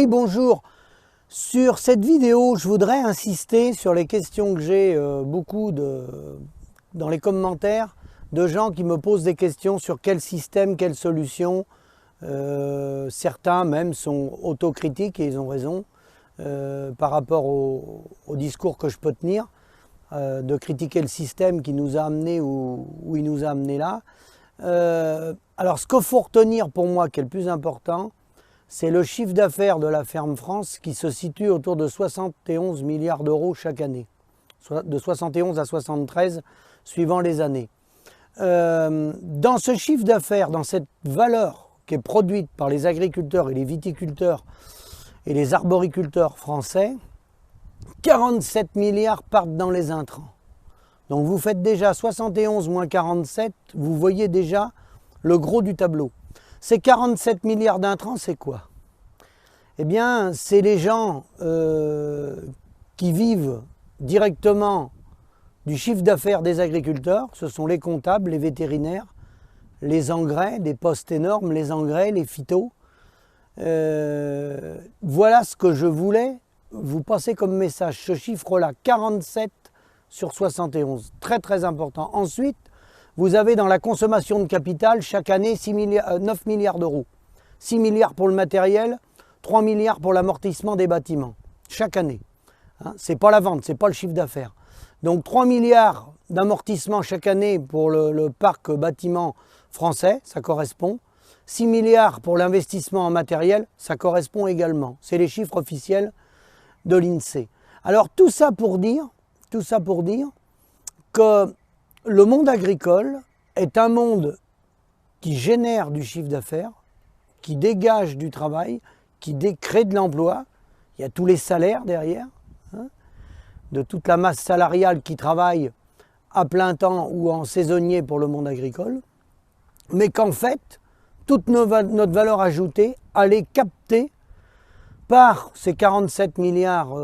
Oui, bonjour. Sur cette vidéo, je voudrais insister sur les questions que j'ai dans les commentaires de gens qui me posent des questions sur quel système, quelle solution. Certains même sont autocritiques et ils ont raison par rapport au discours que je peux tenir, de critiquer le système qui nous a amenés où il nous a amenés là. Alors ce qu'il faut retenir pour moi, qui est le plus important, c'est le chiffre d'affaires de la ferme France qui se situe autour de 71 milliards d'euros chaque année, de 71 à 73 suivant les années. Dans ce chiffre d'affaires, dans cette valeur qui est produite par les agriculteurs et les viticulteurs et les arboriculteurs français, 47 milliards partent dans les intrants. Donc vous faites déjà 71 moins 47, vous voyez déjà le gros du tableau. Ces 47 milliards d'intrants, c'est quoi? Eh bien, c'est les gens qui vivent directement du chiffre d'affaires des agriculteurs. Ce sont les comptables, les vétérinaires, les engrais, des postes énormes, les engrais, les phytos. Voilà ce que je voulais vous passer comme message. Ce chiffre-là, 47 sur 71, très très important. Ensuite, vous avez dans la consommation de capital chaque année 9 milliards d'euros. 6 milliards pour le matériel, 3 milliards pour l'amortissement des bâtiments, chaque année. Hein, ce n'est pas la vente, ce n'est pas le chiffre d'affaires. Donc 3 milliards d'amortissement chaque année pour le parc bâtiment français, ça correspond. 6 milliards pour l'investissement en matériel, ça correspond également. C'est les chiffres officiels de l'INSEE. Alors tout ça pour dire que le monde agricole est un monde qui génère du chiffre d'affaires, qui dégage du travail, qui crée de l'emploi. Il y a tous les salaires derrière, hein, de toute la masse salariale qui travaille à plein temps ou en saisonnier pour le monde agricole. Mais qu'en fait, toute notre valeur ajoutée, elle est captée par ces 47 milliards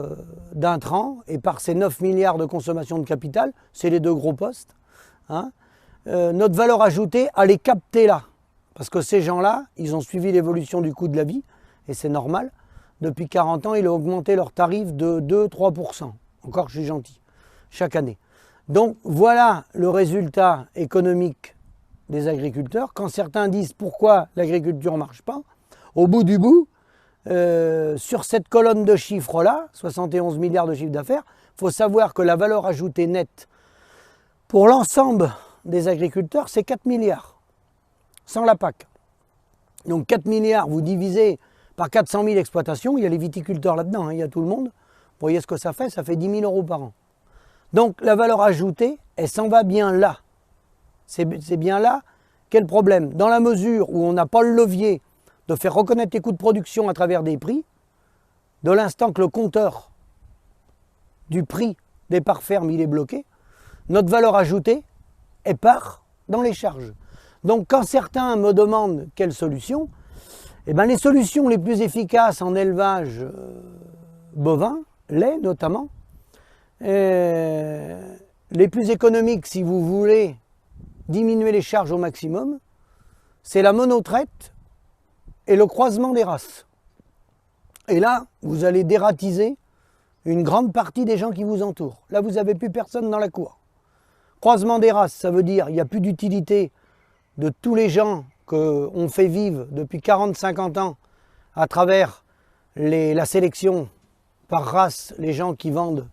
d'intrants et par ces 9 milliards de consommation de capital, c'est les deux gros postes. Hein. Notre valeur ajoutée, elle est captée là. Parce que ces gens-là, ils ont suivi l'évolution du coût de la vie, et c'est normal. Depuis 40 ans, ils ont augmenté leurs tarifs de 2-3%. Encore, je suis gentil, chaque année. Donc voilà le résultat économique des agriculteurs. Quand certains disent pourquoi l'agriculture ne marche pas, au bout du bout, sur cette colonne de chiffres-là, 71 milliards de chiffre d'affaires, il faut savoir que la valeur ajoutée nette pour l'ensemble des agriculteurs, c'est 4 milliards, sans la PAC. Donc 4 milliards, vous divisez par 400 000 exploitations, il y a les viticulteurs là-dedans, hein, il y a tout le monde. Vous voyez ce que ça fait 10 000 euros par an. Donc la valeur ajoutée, elle s'en va bien là. C'est bien là quel problème. Dans la mesure où on n'a pas le levier de faire reconnaître les coûts de production à travers des prix, de l'instant que le compteur du prix des parts fermes il est bloqué, notre valeur ajoutée, elle part dans les charges. Donc quand certains me demandent quelle solution, eh bien, les solutions les plus efficaces en élevage bovin, lait notamment, les plus économiques si vous voulez diminuer les charges au maximum, c'est la monotraite et le croisement des races. Et là, vous allez dératiser une grande partie des gens qui vous entourent. Là, vous n'avez plus personne dans la cour. Croisement des races, ça veut dire qu'il n'y a plus d'utilité de tous les gens qu'on fait vivre depuis 40-50 ans à travers la sélection par race, les gens qui vendent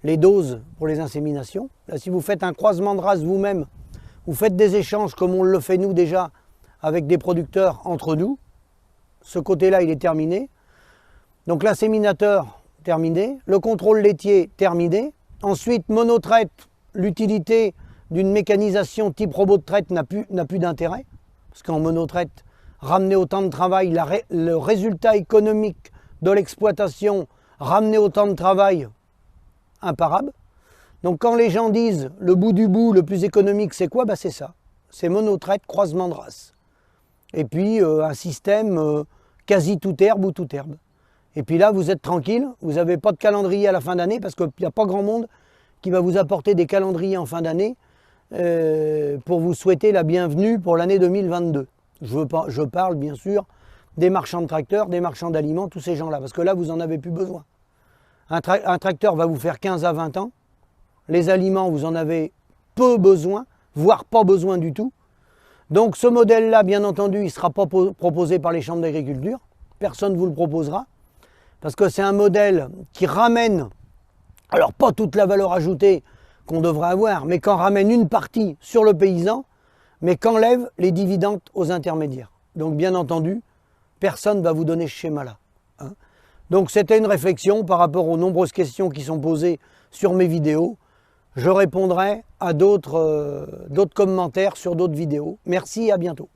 les doses pour les inséminations. Là, si vous faites un croisement de race vous-même, vous faites des échanges comme on le fait nous déjà avec des producteurs entre nous, ce côté-là, il est terminé. Donc l'inséminateur, terminé. Le contrôle laitier, terminé. Ensuite, monotraite, l'utilité d'une mécanisation type robot de traite n'a plus d'intérêt. Parce qu'en monotraite, ramener autant de travail, le résultat économique de l'exploitation, ramener autant de travail, imparable. Donc quand les gens disent le bout du bout, le plus économique, c'est quoi? C'est ça. C'est monotraite, croisement de race. Et puis un système quasi toute herbe ou toute herbe. Et puis là, vous êtes tranquille, vous n'avez pas de calendrier à la fin d'année parce qu'il n'y a pas grand monde qui va vous apporter des calendriers en fin d'année pour vous souhaiter la bienvenue pour l'année 2022. Je parle bien sûr des marchands de tracteurs, des marchands d'aliments, tous ces gens-là. Parce que là, vous n'en avez plus besoin. Un tracteur va vous faire 15 à 20 ans. Les aliments, vous en avez peu besoin, voire pas besoin du tout. Donc ce modèle-là, bien entendu, il ne sera pas proposé par les chambres d'agriculture. Personne ne vous le proposera. Parce que c'est un modèle qui ramène, alors pas toute la valeur ajoutée qu'on devrait avoir, mais qu'en ramène une partie sur le paysan, mais qu'enlève les dividendes aux intermédiaires. Donc bien entendu, personne ne va vous donner ce schéma-là. Hein. Donc c'était une réflexion par rapport aux nombreuses questions qui sont posées sur mes vidéos. Je répondrai à d'autres commentaires sur d'autres vidéos. Merci et à bientôt.